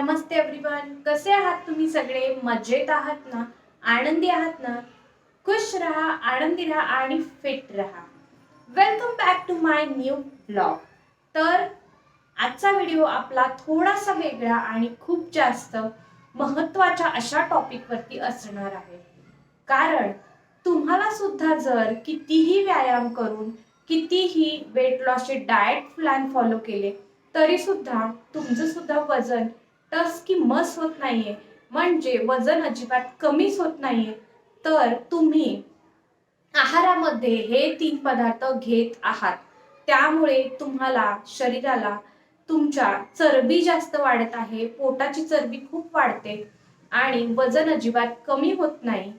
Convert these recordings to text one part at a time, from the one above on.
नमस्ते everyone, कसे आहात तुम्ही सगळे? मजेत आहात ना? आनंदी आहात ना? खुश रहा, आनंदी रहा आणि फिट रहा. Welcome back to my new blog. तर आजचा व्हिडिओ आपला थोडासा वेगळा आणि खूप जास्त महत्त्वाच्या अशा टॉपिक वरती असणार आहे. कारण तुम्हाला सुद्धा जर कितीही व्यायाम करून कितीही वेट लॉसचे डाएट प्लॅन फॉलो केले तरी सुद्धा तुमचं सुद्धा वजन टस की मस होत नाहीये, म्हणजे वजन अजिबात कमीच होत नाहीये, तर तुम्ही आहारामध्ये हे 3 पदार्थ घेत आहात. त्यामुळे तुम्हाला शरीराला तुमच्या चरबी जास्त वाढत आहे, पोटाची चरबी खूप वाढते आणि वजन अजिबात कमी होत नाही.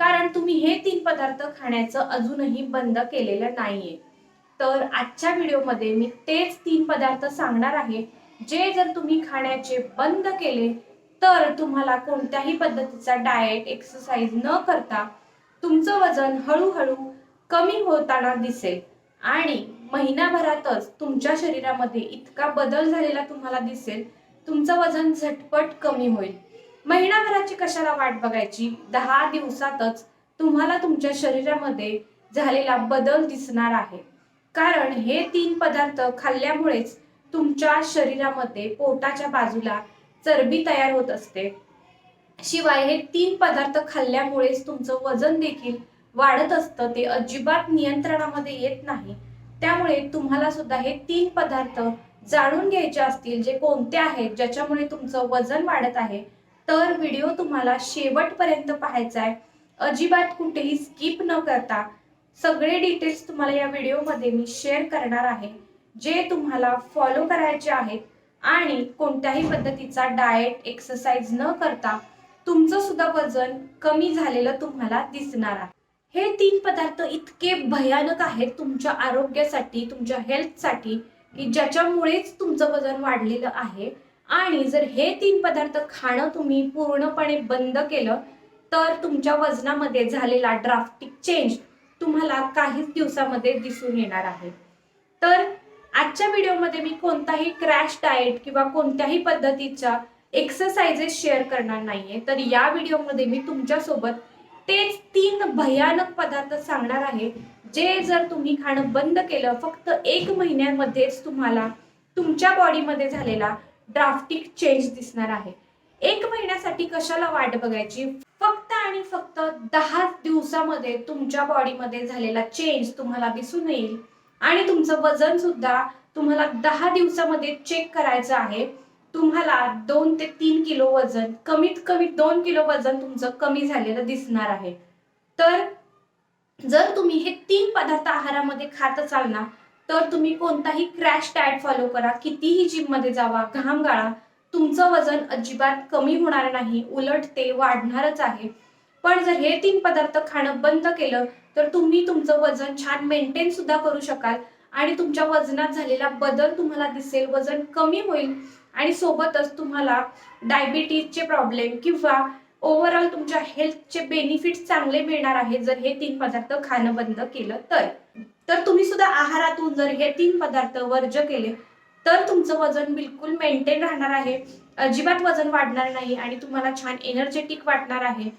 कारण तुम्ही हे 3 पदार्थ खाण्याचं अजूनही बंद केलेलं नाहीये. तर आजच्या व्हिडिओमध्ये मी तेच 3 पदार्थ सांगणार आहे, जे जर तुम्ही खाण्याचे बंद केले तर तुम्हाला कोणत्याही पद्धतीचा डाएट, एक्सरसाइज न करता तुमचं वजन हळूहळू कमी होताना दिसेल आणि महिनाभरातच तुमच्या शरीरामध्ये इतका बदल झालेला तुम्हाला दिसेल, तुमचं वजन झटपट कमी होईल. महिनाभराची कशाला वाट बघायची? 10 दिवसातच तुम्हाला तुमच्या शरीरामध्ये झालेला बदल दिसणार आहे. कारण हे 3 पदार्थ खाल्ल्यामुळेच तुमच्या शरीरामध्ये पोटाच्या बाजूला चरबी तयार होत असते. शिवाय हे 3 पदार्थ खाल्ल्यामुळेच तुमचं वजन देखील वाढत असतं, ते अजिबात नियंत्रणामध्ये येत नाही. त्यामुळे तुम्हाला सुद्धा हे 3 पदार्थ जाणून घ्यायचे असतील, जे कोणते आहेत ज्याच्यामुळे तुमचं वजन वाढत आहे, तर व्हिडिओ तुम्हाला शेवटपर्यंत पाहायचा आहे. अजिबात कुठेही स्किप न करता सगळे डिटेल्स तुम्हाला या व्हिडिओमध्ये मी शेअर करणार आहे, जे तुम्हाला फॉलो करायचे आहेत आणि कोणत्याही पद्धतीचा डाएट, एक्सरसाइज न करता तुमचं सुद्धा वजन कमी झालेलं तुम्हाला दिसणार आहे. हे 3 पदार्थ इतके भयानक आहेत तुमच्या आरोग्यासाठी, तुमच्या हेल्थसाठी, की ज्याच्यामुळेच तुमचं वजन वाढलेलं आहे. आणि जर हे 3 पदार्थ खाणं तुम्ही पूर्णपणे बंद केलं तर तुमच्या वजनामध्ये झालेला ड्रास्टिक चेंज तुम्हाला काहीच दिवसामध्ये दिसून येणार आहे. तर आजच्या व्हिडिओमध्ये मी कोणताही क्रॅश डाएट किंवा कोणत्याही पद्धतीचा एक्सरसाइजेस शेअर करणार नाहीये. तर या व्हिडिओमध्ये मी तुमच्यासोबत तेच 3 भयानक पदार्थ सांगणार आहे, जे जर तुम्ही खाणं बंद केलं फक्त 1 महिन्यामध्येच तुम्हाला तुमच्या बॉडीमध्ये झालेला ड्रास्टिक चेंज दिसणार आहे. 1 महिन्यासाठी कशाला वाट बघायची? फक्त आणि फक्त 10 दिवसामध्ये तुमच्या बॉडीमध्ये झालेला चेंज तुम्हाला दिसून येईल आणि तुमचं वजन सुद्धा तुम्हाला 10 दिवसामध्ये चेक करायचं आहे. तुम्हाला 2 ते 3 किलो वजन, कमीत कमी 2 किलो वजन तुमचं कमी झालेलं दिसणार आहे. तर जर तुम्ही हे 3 पदार्थ आहारामध्ये खात असाल ना, तर तुम्ही कोणताही क्रॅश डाएट फॉलो करा, कितीही जिम मध्ये जावा, घाम गाळा, तुमचं वजन अजिबात कमी होणार नाही, उलट ते वाढणारच आहे. पण जर हे 3 पदार्थ खाणं बंद केलं तर तुम्ही तुमचं वजन छान मेंटेन सुद्धा करू शकाल आणि तुमच्या वजनात झालेला बदल तुम्हाला दिसेल, वजन कमी होईल आणि सोबतच तुम्हाला डायबिटीजचे प्रॉब्लेम किंवा ओव्हरऑल तुमच्या हेल्थचे बेनिफिट्स चांगले मिळणार आहेत जर हे 3 पदार्थ खाणं बंद केलं तर तुम्ही सुद्धा आहारातून जर हे 3 पदार्थ वर्ज केले तर तुमचं वजन बिलकुल मेंटेन राहणार आहे, अजिबात वजन वाढणार नाही आणि तुम्हाला छान एनर्जेटिक वाटणार आहे.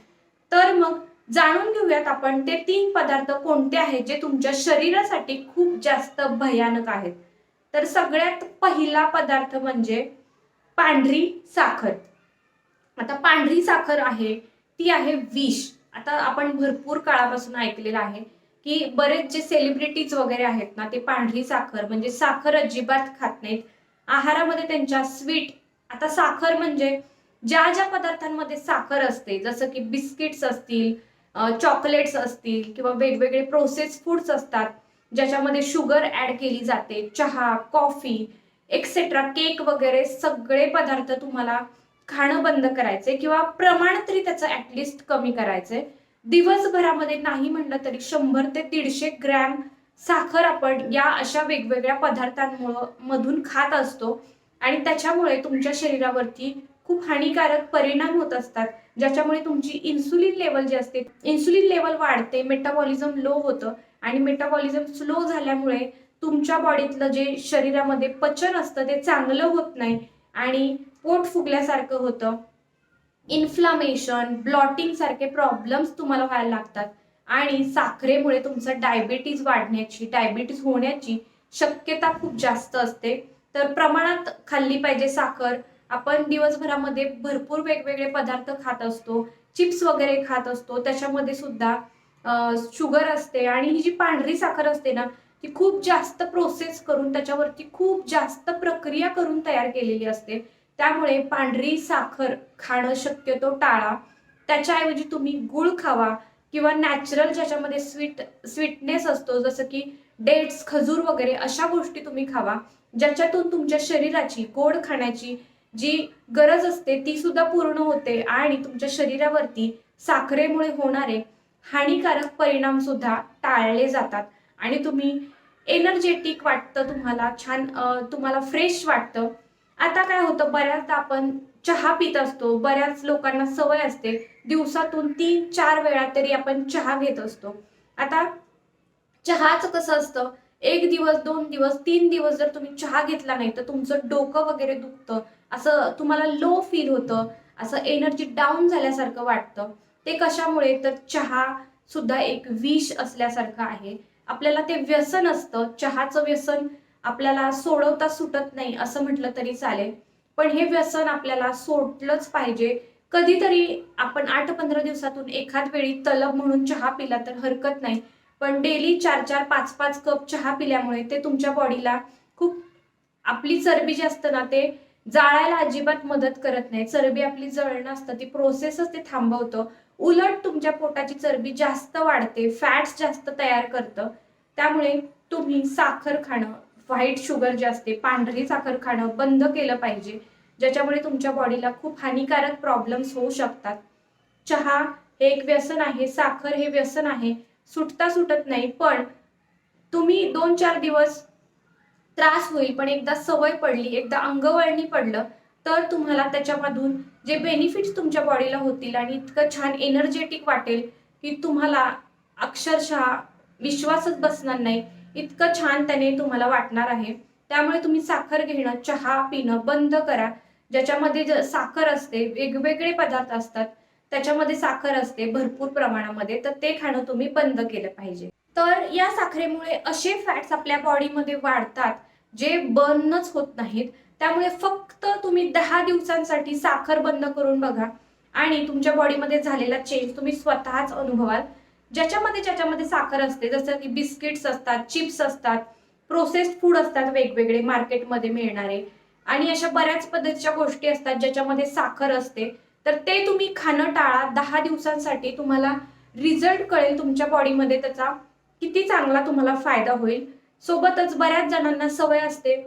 तर मग जाणून घेऊयात आपण ते 3 पदार्थ कोणते आहेत जे तुमच्या शरीरासाठी खूप जास्त भयानक आहेत. तर सगळ्यात पहिला पदार्थ म्हणजे पांढरी साखर. आता पांढरी साखर आहे ती आहे विष. आता आपण भरपूर काळापासून ऐकलेलं आहे की बरेच जे सेलिब्रिटीज वगैरे आहेत ना, ते पांढरी साखर म्हणजे साखर अजिबात खात नाहीत आहारामध्ये त्यांच्या. स्वीट, आता साखर म्हणजे ज्या ज्या पदार्थांमध्ये साखर असते, जसं की बिस्किट्स असतील, चॉकलेट्स असतील किंवा वेगवेगळे प्रोसेस फूड्स असतात ज्याच्यामध्ये शुगर ऍड केली जाते, चहा, कॉफी एक्सेट्रा, केक वगैरे सगळे पदार्थ तुम्हाला खाणं बंद करायचे किंवा प्रमाण तरी त्याचं ऍटलिस्ट कमी करायचंय. दिवसभरामध्ये नाही म्हणलं तरी 100 ते 150 ग्रॅम साखर आपण या अशा वेगवेगळ्या पदार्थांमधून खात असतो आणि त्याच्यामुळे तुमच्या शरीरावरती खूप हानिकारक परिणाम होत असतात, ज्याच्यामुळे तुमची इन्सुलिन लेवल जी असते, इन्सुलिन लेवल वाढते, मेटाबॉलिझम लो होतं आणि मेटाबॉलिझम स्लो झाल्यामुळे तुमच्या बॉडीतलं जे शरीरामध्ये पचन असतं ते चांगलं होत नाही आणि पोट फुगल्यासारखं होतं, इन्फ्लामेशन, ब्लॉटिंग सारखे प्रॉब्लेम्स तुम्हाला व्हायला लागतात आणि साखरेमुळे तुमचं डायबिटीज होण्याची शक्यता खूप जास्त असते. तर प्रमाणात खाल्ली पाहिजे साखर. आपण दिवसभरामध्ये भरपूर वेगवेगळे पदार्थ खात असतो, चिप्स वगैरे खात असतो, त्याच्यामध्ये सुद्धा शुगर असते आणि ही जी पांढरी साखर असते ना, ती खूप जास्त प्रोसेस करून त्याच्यावरती खूप जास्त प्रक्रिया करून तयार केलेली असते. त्यामुळे पांढरी साखर खाणं शक्यतो टाळा. त्याच्याऐवजी तुम्ही गूळ खावा किंवा नॅचरल ज्याच्यामध्ये स्वीटनेस असतो, जसं की डेट्स, खजूर वगैरे अशा गोष्टी तुम्ही खावा, ज्याच्यातून तुमच्या शरीराची गोड खाण्याची जी गरज असते ती सुद्धा पूर्ण होते आणि तुमच्या शरीरावरती साखरेमुळे होणारे हानिकारक परिणाम सुद्धा टाळले जातात आणि तुम्ही एनर्जेटिक वाटतं, तुम्हाला छान, तुम्हाला फ्रेश वाटतं. आता काय होतं, बऱ्याचदा आपण चहा पित असतो, बऱ्याच लोकांना सवय असते दिवसातून 3-4 वेळा तरी आपण चहा घेत असतो. आता चहाचं कसं असतं, 1 दिवस, 2 दिवस, 3 दिवस जर तुम्ही चहा घेतला नाही तर तुमचं डोकं वगैरे दुखतं, असं तुम्हाला लो फील होतं, असं एनर्जी डाऊन झाल्यासारखं वाटतं. ते कशामुळे, तर चहा सुद्धा एक विष असल्यासारखं आहे. आपल्याला ते व्यसन असतं, चहाचं व्यसन आपल्याला सोडवता सुटत नाही असं म्हटलं तरी चालेल. पण हे व्यसन आपल्याला सोडलंच पाहिजे. कधीतरी आपण 8-15 दिवसातून एखाद वेळी तलब म्हणून चहा पिला तर हरकत नाही. पण डेली 4-4, 5-5 कप चहा पिल्यामुळे ते तुमच्या बॉडीला खूप, आपली चरबी जी असतं ना, ते जाळायला अजिबात मदत करत नाही. चरबी आपली जळणं असतं, ती प्रोसेसच ते थांबवतं. उलट तुमच्या पोटाची चरबी जास्त वाढते, फॅट्स जास्त तयार करतं. त्यामुळे तुम्ही साखर खाणं, व्हाईट शुगर जे असते, पांढरी साखर खाणं बंद केलं पाहिजे, ज्याच्यामुळे तुमच्या बॉडीला खूप हानिकारक प्रॉब्लेम्स होऊ शकतात. चहा हे एक व्यसन आहे, साखर हे व्यसन आहे, सुटता सुटत नाही. पण तुम्ही 2-4 दिवस त्रास होईल, पण एकदा सवय पडली, एकदा अंगवळणी पडलं, तर तुम्हाला त्याच्यामधून जे बेनिफिट्स तुमच्या बॉडीला होतील आणि इतकं छान एनर्जेटिक वाटेल, की तुम्हाला अक्षरशः विश्वासच बसणार नाही, इतकं छान त्याने तुम्हाला वाटणार आहे. त्यामुळे तुम्ही साखर घेणं, चहा पिणं बंद करा. ज्याच्यामध्ये साखर असते, वेगवेगळे पदार्थ असतात, त्याच्यामध्ये साखर असते भरपूर प्रमाणामध्ये, तर ते खाणं तुम्ही बंद केलं पाहिजे. तर या साखरेमुळे असे फॅट्स आपल्या बॉडीमध्ये वाढतात, जे बर्नच होत नाहीत. त्यामुळे फक्त तुम्ही 10 दिवसांसाठी साखर बंद करून बघा आणि तुमच्या बॉडीमध्ये झालेला चेंज तुम्ही स्वतःच अनुभवाल. ज्याच्यामध्ये साखर असते, जसं की बिस्किट्स असतात, चिप्स असतात, प्रोसेस्ड फूड असतात वेगवेगळे मार्केटमध्ये मिळणारे, आणि अशा बऱ्याच पद्धतीच्या गोष्टी असतात ज्याच्यामध्ये साखर असते, तर ते तुम्ही खाणं टाळा. 10 दिवसांसाठी तुम्हाला रिझल्ट कळेल तुमच्या बॉडीमध्ये त्याचा, किती चांगला तुम्हाला फायदा होईल. सोबतच बऱ्याच जणांना सवय असते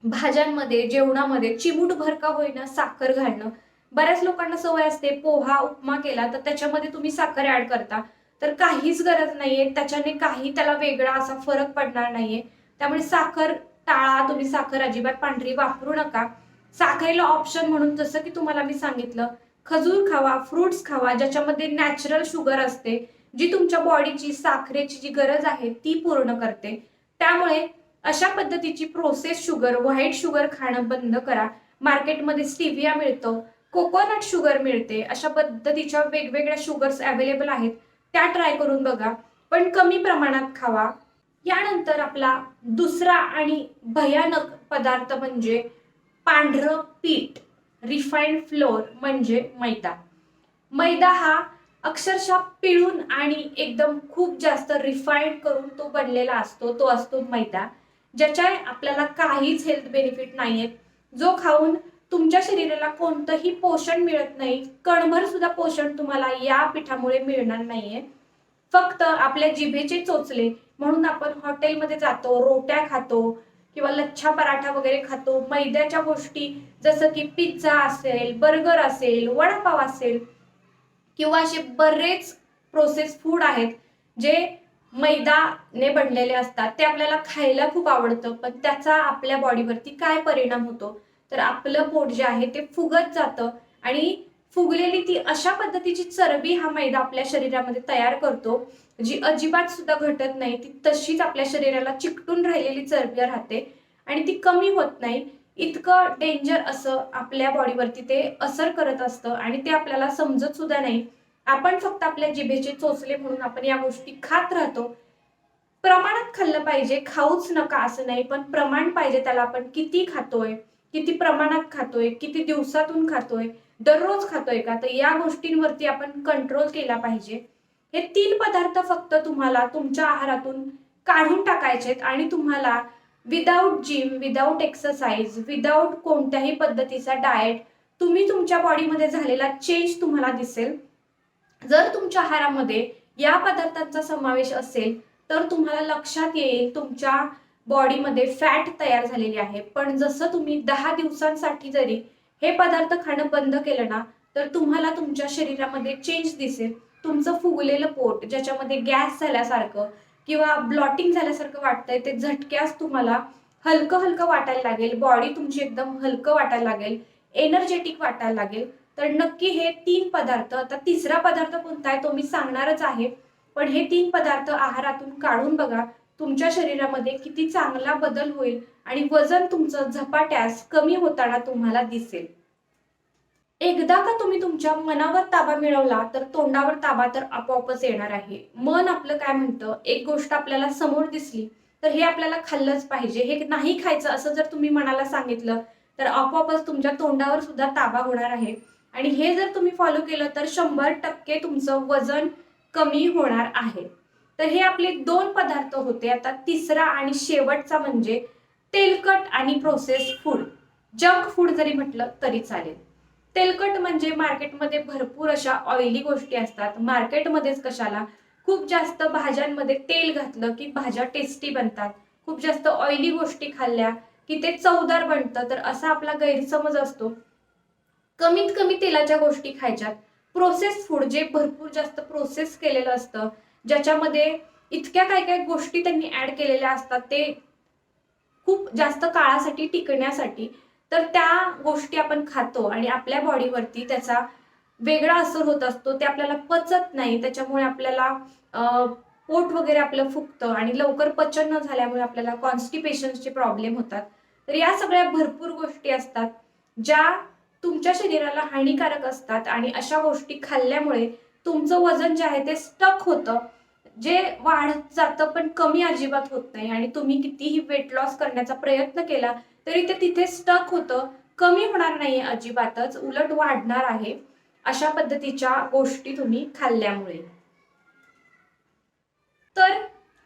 भाज्यांमध्ये, जेवणामध्ये चिमूटभर का होईना साखर घालणं. बऱ्याच लोकांना सवय असते, पोहा, उपमा केला तर त्याच्यामध्ये तुम्ही साखर ऍड करता, तर काहीच गरज नाहीये, त्याच्याने काही त्याला वेगळा असा फरक पडणार नाहीये. त्यामुळे साखर टाळा, तुम्ही साखर अजिबात पांढरी वापरू नका. साखरेला ऑप्शन म्हणून जसं की तुम्हाला मी सांगितलं, खजूर खावा, फ्रुट्स खावा, ज्याच्यामध्ये नॅचरल शुगर असते, जी तुमच्या बॉडीची साखरेची जी गरज आहे ती पूर्ण करते. त्यामुळे अशा पद्धतीची प्रोसेस शुगर, व्हाईट शुगर खाणं बंद करा. मार्केटमध्ये स्टिविया मिळतं, कोकोनट शुगर मिळते, अशा पद्धतीच्या वेगवेगळ्या शुगर्स अवेलेबल आहेत, त्या ट्राय करून बघा, पण कमी प्रमाणात खावा. यानंतर आपला दुसरा आणि भयानक पदार्थ म्हणजे पांढरं पीठ, रिफाइंड फ्लोअर म्हणजे मैदा. मैदा हा अक्षरशः पिळून आणि एकदम खूप जास्त रिफाईंड करून तो बनलेला असतो, तो असतो मैदा, ज्याच्या आपल्याला काहीच हेल्थ बेनिफिट नाहीयेत, जो खाऊन तुमच्या शरीराला कोणतंही पोषण मिळत नाही. कणभर सुद्धा पोषण तुम्हाला या पिठामुळे मिळणार नाहीये. फक्त आपल्या जिभेचे चोचले म्हणून आपण हॉटेलमध्ये जातो, रोट्या खातो किंवा लच्छा पराठा वगैरे खातो, मैद्याच्या गोष्टी जसं की पिझ्झा असेल, बर्गर असेल, वडापाव असेल, किंवा असे बरेच प्रोसेस फूड आहेत जे मैदाने बनलेले असतात, ते आपल्याला खायला खूप आवडतं, पण त्याचा आपल्या बॉडीवरती काय परिणाम होतो, तर आपलं पोट जे आहे ते फुगत जातं आणि फुगलेली ती अशा पद्धतीची चरबी हा मैदा आपल्या शरीरामध्ये तयार करतो, जी अजिबात सुद्धा घटत नाही, ती तशीच आपल्या शरीराला चिकटून राहिलेली चरबी राहते आणि ती कमी होत नाही. इतकं डेंजर असं आपल्या बॉडीवरती ते असर करत असतं आणि ते आपल्याला समजत सुद्धा नाही. आपण फक्त आपल्या जिभेचे चोचले म्हणून आपण या गोष्टी खात राहतो. प्रमाणात खाल्लं पाहिजे, खाऊच नका असं नाही, पण प्रमाण पाहिजे त्याला. आपण किती खातोय, किती प्रमाणात खातोय, किती दिवसातून खातोय, दररोज खातोय का, तर या गोष्टींवरती आपण कंट्रोल केला पाहिजे. हे 3 पदार्थ फक्त तुम्हाला तुमच्या आहारातून काढून टाकायचेत आणि तुम्हाला without gym, without exercise, without कोणत्याही पद्धतीचा डाएट तुम्ही तुमच्या बॉडीमध्ये झालेला चेंज तुम्हाला दिसेल. जर तुमच्या आहारामध्ये या पदार्थांचा समावेश असेल तर तुम्हाला लक्षात येईल तुमच्या बॉडीमध्ये फॅट तयार झालेली आहे. पण जसं तुम्ही 10 दिवसांसाठी जरी हे पदार्थ खाणं बंद केलं ना, तर तुम्हाला तुमच्या शरीरामध्ये चेंज दिसेल. तुमचं फुगलेलं पोट, ज्याच्यामध्ये गॅस झाल्यासारखं किंवा ब्लॉटिंग झाल्यासारखं वाटतंय, ते झटक्यास तुम्हाला हलकं हलकं वाटायला लागेल. बॉडी तुमची एकदम हलकं वाटायला लागेल, एनर्जेटिक वाटायला लागेल. तर नक्की हे 3 पदार्थ, आता तिसरा पदार्थ कोणता आहे तो मी सांगणारच आहे, पण हे 3 पदार्थ आहारातून काढून बघा. तुमच्या शरीरामध्ये किती चांगला बदल होईल आणि वजन तुमचं झपाट्यास कमी होताना तुम्हाला दिसेल. एकदा का तुम्ही तुमच्या मनावर ताबा मिळवला तर तोंडावर ताबा तर आपोआपच येणार आहे. मन आपलं काय म्हणतं, एक गोष्ट आपल्याला समोर दिसली तर हे आपल्याला खाल्लंच पाहिजे, हे नाही खायचं असं जर तुम्ही मनाला सांगितलं तर आपोआपच तुमच्या तोंडावर सुद्धा ताबा होणार आहे. आणि हे जर तुम्ही फॉलो केलं तर 100% तुमचं वजन कमी होणार आहे. तर हे आपले 2 पदार्थ होते. आता तिसरा आणि शेवटचा म्हणजे तेलकट आणि प्रोसेस्ड फूड, जंक फूड जरी म्हटलं तरी चालेल. तेलकट म्हणजे मार्केटमध्ये भरपूर अशा ऑइली गोष्टी असतात. मार्केटमध्येच कशाला, खूप जास्त भाज्यांमध्ये तेल घातलं की भाज्या टेस्टी बनतात. खूप जास्त ऑइली गोष्टी खाल्ल्या की ते चवदार बनतं, तर असा आपला गैरसमज असतो. कमीत कमी तेलाच्या गोष्टी खायच्यात. प्रोसेस फूड जे भरपूर जास्त प्रोसेस केलेलं असतं, ज्याच्यामध्ये इतक्या काय काय गोष्टी त्यांनी ऍड केलेल्या असतात, ते खूप जास्त काळासाठी टिकण्यासाठी, तर त्या गोष्टी आपण खातो आणि आपल्या बॉडीवरती त्याचा वेगळा असर होत असतो. ते आपल्याला पचत नाही, त्याच्यामुळे आपल्याला पोट वगैरे आपलं फुगतं आणि लवकर पचन न झाल्यामुळे आपल्याला कॉन्स्टिपेशनचे प्रॉब्लेम होतात. तर या सगळ्या भरपूर गोष्टी असतात ज्या तुमच्या शरीराला हानिकारक असतात आणि अशा गोष्टी खाल्ल्यामुळे तुमचं वजन जे आहे ते स्टक होतं, जे वाढत जातं पण कमी अजिबात होत नाही. आणि तुम्ही कितीही वेट लॉस करण्याचा प्रयत्न केला तरी ते तिथे स्टक होतं, कमी होणार नाहीये अजिबातच, उलट वाढणार आहे अशा पद्धतीच्या गोष्टी तुम्ही खाल्ल्यामुळे. तर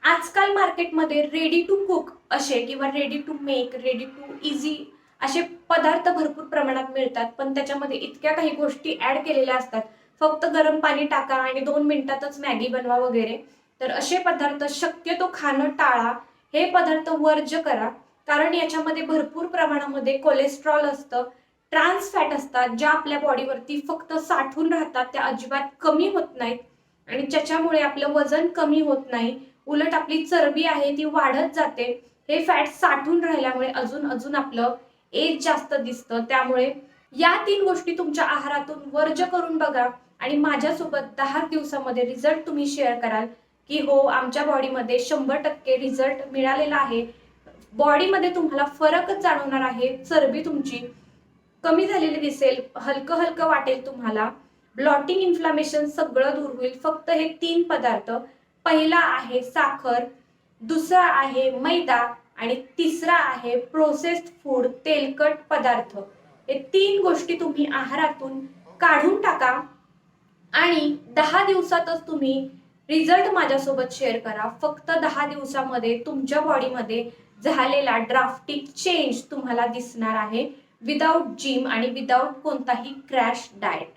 आजकाल मार्केटमध्ये रेडी टू कुक असे किंवा ready to make, ready to easy असे पदार्थ भरपूर प्रमाणात मिळतात, पण त्याच्यामध्ये इतक्या काही गोष्टी ऍड केलेल्या असतात. फक्त गरम पाणी टाका आणि 2 मिनिटातच मॅगी बनवा वगैरे. तर असे पदार्थ शक्यतो खाणं टाळा, हे पदार्थ वर्ज्य करा. कारण याच्यामध्ये भरपूर प्रमाणामध्ये कोलेस्ट्रॉल असतं, ट्रान्स फॅट असतात, ज्या आपल्या बॉडीवरती फक्त साठून राहतात, त्या अजिबात कमी होत नाहीत आणि ज्याच्यामुळे आपलं वजन कमी होत नाही, उलट आपली चरबी आहे ती वाढत जाते. हे फॅट साठून राहिल्यामुळे अजून अजून आपलं एज जास्त दिसतं. त्यामुळे या 3 गोष्टी तुमच्या आहारातून वर्ज्य करून बघा आणि माझ्यासोबत 10 दिवसामध्ये रिझल्ट तुम्ही शेअर कराल की हो, आमच्या बॉडीमध्ये 100% रिझल्ट मिळालेला आहे. बॉडीमध्ये तुम्हाला फरकच जाणवणार आहे. चरबी तुमची कमी झालेली दिसेल, हलकं हलकं वाटेल तुम्हाला, ब्लॉटिंग, इन्फ्लामेशन सगळं दूर होईल. फक्त हे 3 पदार्थ, पहिला आहे साखर, दुसरा आहे मैदा आणि तिसरा आहे प्रोसेस्ड फूड, तेलकट पदार्थ. हे 3 गोष्टी तुम्ही आहारातून काढून टाका आणि 10 दिवसातच तुम्ही रिझल्ट माझ्यासोबत शेअर करा. फक्त 10 दिवसामध्ये तुमच्या बॉडीमध्ये झालेला ड्राफ्टिक चेंज तुम्हाला दिसणार आहे, विदाऊट जिम आणि विदाऊट कोणताही क्रॅश डाएट.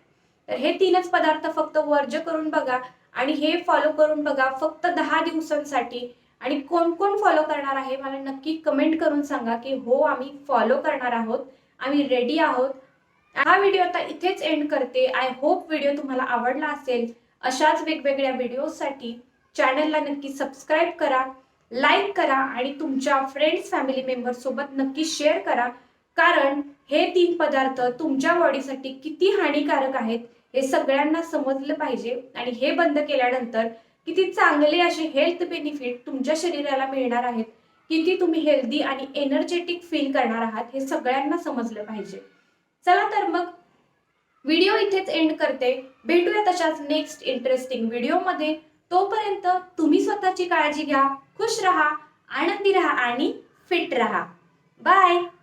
तर हे 3च पदार्थ फक्त वर्ज्य करून बघा आणि हे फॉलो करून बघा फक्त 10 दिवसांसाठी. आणि कोण कोण फॉलो करणार आहे मला नक्की कमेंट करून सांगा की हो, आम्ही फॉलो करणार आहोत, आम्ही रेडी आहोत. हा व्हिडिओ आता इथेच एंड करते. आय होप व्हिडिओ तुम्हाला आवडला असेल. अशाच वेगवेगळ्या व्हिडिओसाठी चॅनलला नक्की सबस्क्राईब करा, लाईक करा आणि तुमच्या फ्रेंड्स, फॅमिली मेंबर सोबत नक्की शेअर करा. कारण हे 3 पदार्थ तुमच्या बॉडीसाठी किती हानिकारक आहेत हे सगळ्यांना समजलं पाहिजे आणि हे बंद केल्यानंतर किती चांगले असे हेल्थ बेनिफिट तुमच्या शरीराला मिळणार आहेत किती तुम्ही हेल्दी आणि एनर्जेटिक फील करणार आहात हे सगळ्यांना समजलं पाहिजे. चला तर मग व्हिडिओ इथेच एंड करते. भेटूया तशाच नेक्स्ट इंटरेस्टिंग व्हिडिओमध्ये. तोपर्यंत तुम्ही स्वतःची काळजी घ्या, खुश राहा, आनंदी राहा आणि फिट राहा. बाय.